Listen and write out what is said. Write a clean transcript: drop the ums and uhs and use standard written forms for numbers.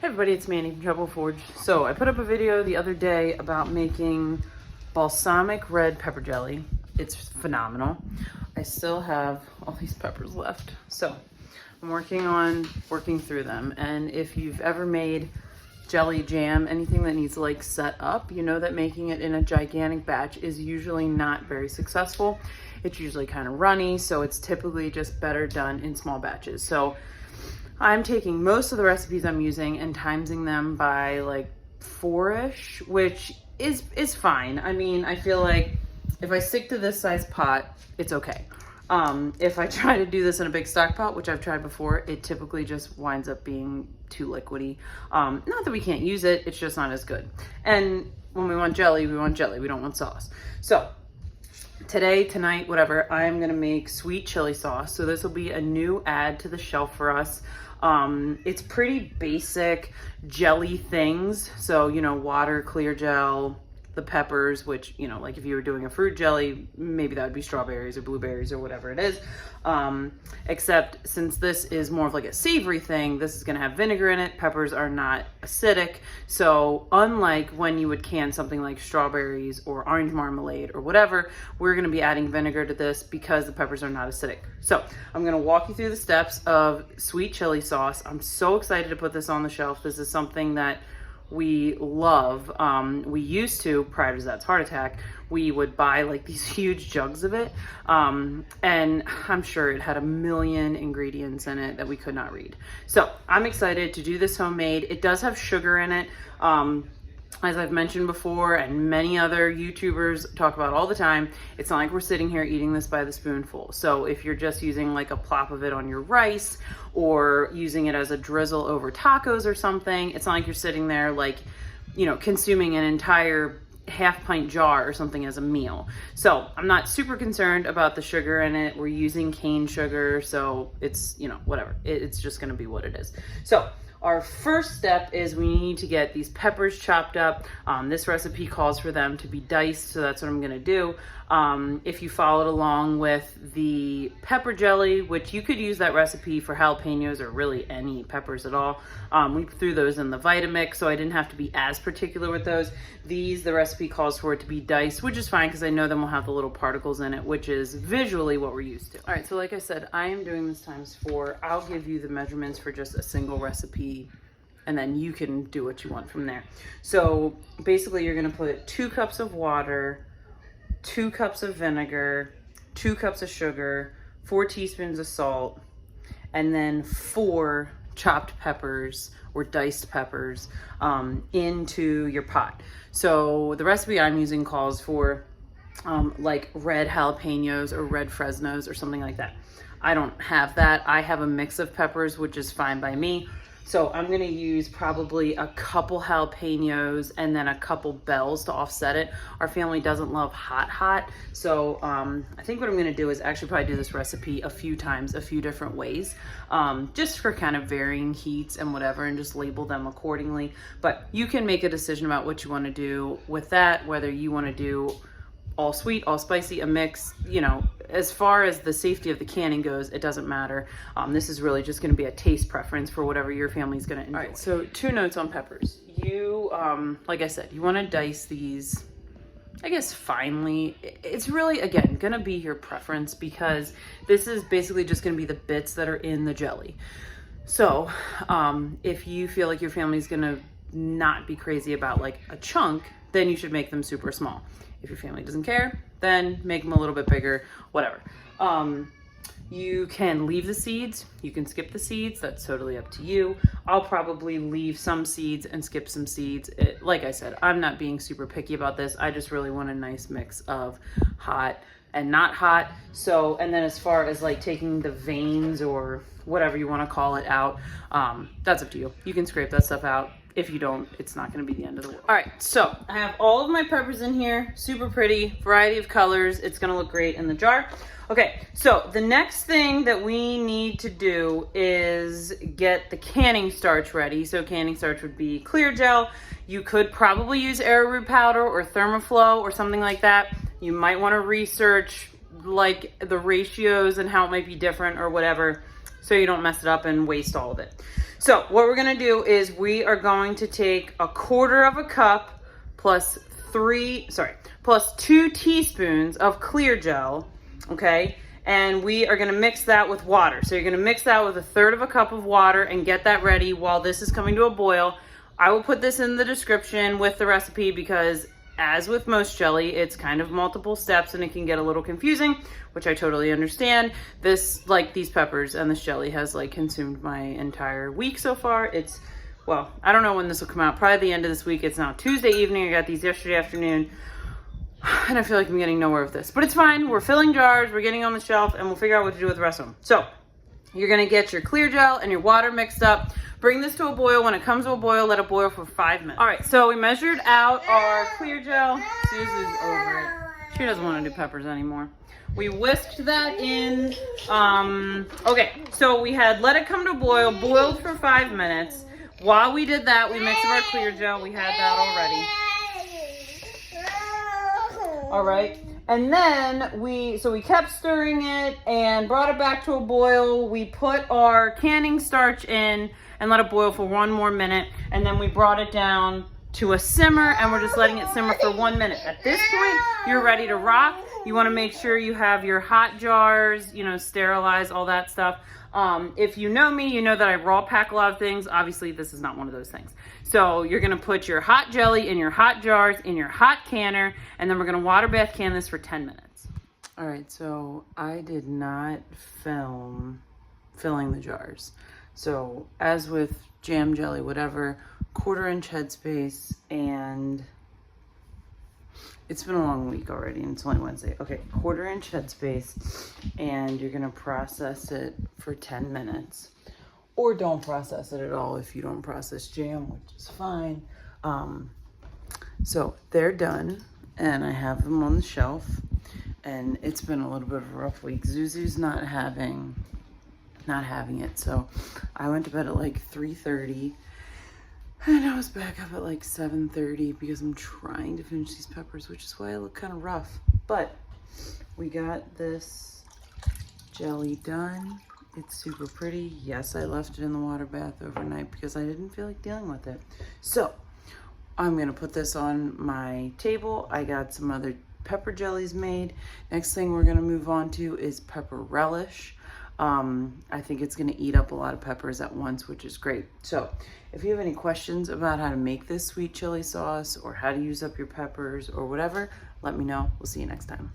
Hey everybody, it's Manny from Trouble Forge. So I put up a video the other day about making balsamic red pepper jelly. It's phenomenal. I still have all these peppers left. So I'm working through them. And if you've ever made jelly jam, anything that needs to like set up, you know that making it in a gigantic batch is usually not very successful. It's usually kind of runny, so it's typically just better done in small batches. So I'm taking most of the recipes I'm using and timesing them by like 4-ish, which is fine. I mean, I feel like if I stick to this size pot, it's okay. If I try to do this in a big stock pot, which I've tried before, it typically just winds up being too liquidy. Not that we can't use it, it's just not as good. And when we want jelly, we want jelly, we don't want sauce. So tonight, whatever, I'm gonna make sweet chili sauce. So this will be a new add to the shelf for us. It's pretty basic jelly things. So, you know, water, clear gel, the peppers, which, you know, like if you were doing a fruit jelly, maybe that would be strawberries or blueberries or whatever it is. Except since this is more of like a savory thing, this is gonna have vinegar in it. Peppers are not acidic. So unlike when you would can something like strawberries or orange marmalade or whatever, we're gonna be adding vinegar to this because the peppers are not acidic. So I'm gonna walk you through the steps of sweet chili sauce. I'm so excited to put this on the shelf. This is something that we love. We used to, prior to Zed's heart attack, we would buy like these huge jugs of it. And I'm sure it had a million ingredients in it that we could not read. So I'm excited to do this homemade. It does have sugar in it. As I've mentioned before, and many other YouTubers talk about all the time, it's not like we're sitting here eating this by the spoonful. So if you're just using like a plop of it on your rice or using it as a drizzle over tacos or something, it's not like you're sitting there like, you know, consuming an entire half-pint jar or something as a meal. So I'm not super concerned about the sugar in it. We're using cane sugar, so it's, you know, whatever. It's just gonna be what it is. So our first step is we need to get these peppers chopped up. This recipe calls for them to be diced, so that's what I'm gonna do. If you followed along with the pepper jelly, which you could use that recipe for jalapenos or really any peppers at all, we threw those in the Vitamix, so I didn't have to be as particular with those. The recipe calls for it to be diced, which is fine because I know them will have the little particles in it, which is visually what we're used to. All right, so like I said, I am doing this times 4. I'll give you the measurements for just a single recipe, and then you can do what you want from there. So basically you're gonna put 2 cups of water, 2 cups of vinegar, 2 cups of sugar, 4 teaspoons of salt, and then 4 chopped peppers or diced peppers into your pot. So the recipe I'm using calls for like red jalapenos or red Fresnos or something like that. I don't have that. I have a mix of peppers, which is fine by me. So I'm gonna use probably a couple jalapenos and then a couple bells to offset it. Our family doesn't love hot. So I think what I'm gonna do is actually probably do this recipe a few times, a few different ways, just for kind of varying heats and whatever, and just label them accordingly. But you can make a decision about what you wanna do with that, whether you wanna do all sweet, all spicy, a mix. You know, as far as the safety of the canning goes, it doesn't matter. This is really just gonna be a taste preference for whatever your family's gonna enjoy. All right, so 2 notes on peppers. You, like I said, you wanna dice these, I guess, finely. It's really, again, gonna be your preference because this is basically just gonna be the bits that are in the jelly. So if you feel like your family's gonna not be crazy about like a chunk, then you should make them super small. If your family doesn't care, then make them a little bit bigger, whatever. You can leave the seeds, you can skip the seeds, that's totally up to you. I'll probably leave some seeds and skip some seeds. Like I said, I'm not being super picky about this. I just really want a nice mix of hot and not hot. So, and then as far as like taking the veins or whatever you wanna call it out, that's up to you. You can scrape that stuff out. If you don't, it's not gonna be the end of the world. All right, so I have all of my peppers in here, super pretty, variety of colors. It's gonna look great in the jar. Okay, so the next thing that we need to do is get the canning starch ready. So canning starch would be Clear Jel. You could probably use arrowroot powder or Thermoflow or something like that. You might wanna research like the ratios and how it might be different or whatever. so you don't mess it up and waste all of it. So what we're gonna do is we are going to take 1/4 cup plus 2 teaspoons of Clear Jel, okay? And we are gonna mix that with water. So you're gonna mix that with 1/3 cup of water and get that ready while this is coming to a boil. I will put this in the description with the recipe because as with most jelly, it's kind of multiple steps and it can get a little confusing, which I totally understand. This, like these peppers and this jelly has like consumed my entire week so far. It's, well, I don't know when this will come out, probably the end of this week. It's now Tuesday evening. I got these yesterday afternoon and I feel like I'm getting nowhere with this, but it's fine. We're filling jars, we're getting on the shelf, and we'll figure out what to do with the rest of them. So you're gonna get your Clear Jel and your water mixed up. Bring this to a boil. When it comes to a boil, let it boil for 5 minutes. All right, so we measured out our Clear Jel. Susie's over it. She doesn't want to do peppers anymore. We whisked that in. Okay, so we had let it come to a boil, boiled for 5 minutes. While we did that, we mixed up our Clear Jel. We had that already. All right. And then we kept stirring it and brought it back to a boil. We put our canning starch in and let it boil for 1 more minute. And then we brought it down to a simmer and we're just letting it simmer for 1 minute. At this point, you're ready to rock. You wanna make sure you have your hot jars, you know, sterilize, all that stuff. If you know me, you know that I raw pack a lot of things. Obviously, this is not one of those things. So you're gonna put your hot jelly in your hot jars, in your hot canner, and then we're gonna water bath can this for 10 minutes. All right, so I did not film filling the jars. So as with jam jelly, whatever, 1/4" headspace, and it's been a long week already and it's only Wednesday. Okay, 1/4" headspace, and you're gonna process it for 10 minutes. Or don't process it at all if you don't process jam, which is fine. So they're done and I have them on the shelf, and it's been a little bit of a rough week. Zuzu's not having it, so I went to bed at like 3:30 and I was back up at like 7:30 because I'm trying to finish these peppers, which is why I look kind of rough. But we got this jelly done. It's super pretty. Yes, I left it in the water bath overnight because I didn't feel like dealing with it. So I'm gonna put this on my table. I got some other pepper jellies made. Next thing we're gonna move on to is pepper relish. I think it's gonna eat up a lot of peppers at once, which is great. So if you have any questions about how to make this sweet chili sauce or how to use up your peppers or whatever, let me know. We'll see you next time.